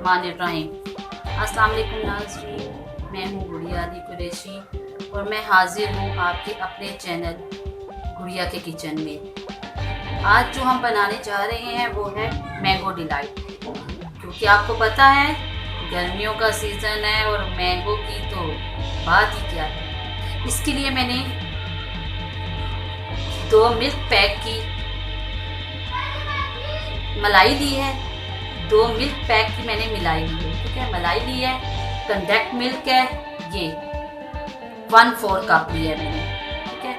बिस्मिल्लाहिर्रहमानिर्रहीम। अस्सलाम वालेकुम नाज़रीन, मैं हूँ गुड़िया अली कुरैशी और मैं हाजिर हूँ आपके अपने चैनल गुड़िया के किचन में। आज जो हम बनाने जा रहे हैं वो है मैंगो डिलाइट, क्योंकि आपको पता है गर्मियों का सीज़न है और मैंगो की तो बात ही क्या है। इसके लिए मैंने 2 मिल्क पैक की मलाई ली है, 2 मिल्क पैक की मैंने मलाई ली है, ठीक है। मलाई ली है, कंडेंस्ड मिल्क है, ये 1/4 कप लिया है मैंने, ठीक है।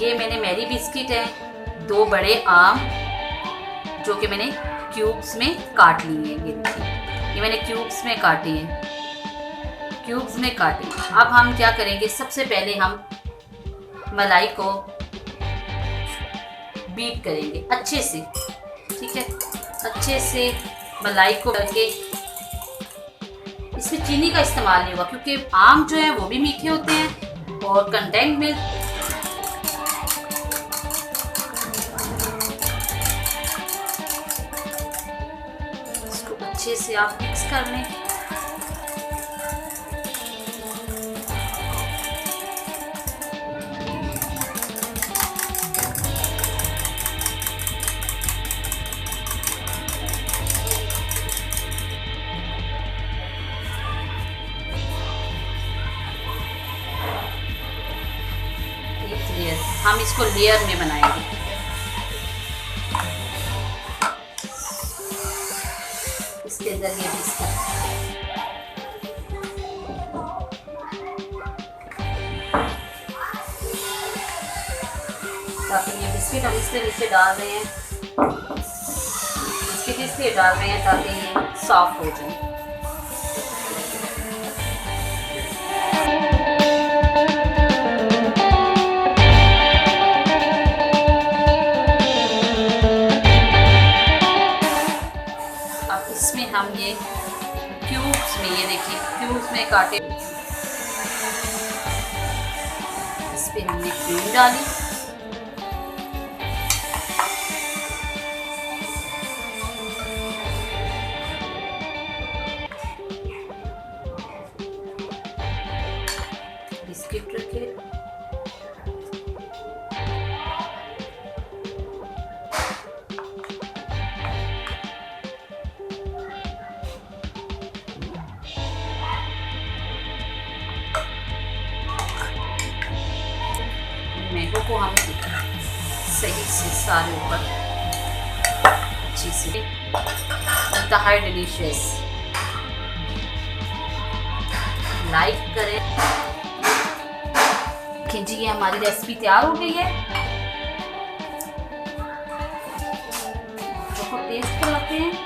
ये मैंने मैरी बिस्किट है, 2 बड़े आम जो कि मैंने क्यूब्स में काट लिए हैं, ये मैंने क्यूब्स में काटे हैं, क्यूब्स में काटे। अब हम क्या करेंगे, सबसे पहले हम मलाई को बीट करेंगे अच्छे से, ठीक है। अच्छे से मलाई को करके, इसमें चीनी का इस्तेमाल नहीं होगा क्योंकि आम जो है वो भी मीठे होते हैं और कंडेंस्ड मिल्क इसको अच्छे से आप मिक्स कर लें। हम इसको लेयर में बनाएंगे। इसके अंदर ये बिस्किट, ताकि ये बिस्किट हम इसके नीचे डाल रहे हैं, बिस्किट इसलिए डाल रहे हैं ताकि ये सॉफ्ट हो जाए। इसमें हम ये क्यूब्स में, ये देखिए क्यूब्स में काटे, इस पे हमने क्रीम डाली, बिस्किट रखे, मैंगो को हम सही से सारे ऊपर अच्छी से, इंतहाई डिलीशियस। लाइक करें। जी ये हमारी रेसिपी तैयार हो गई है, बहुत टेस्ट कराते हैं।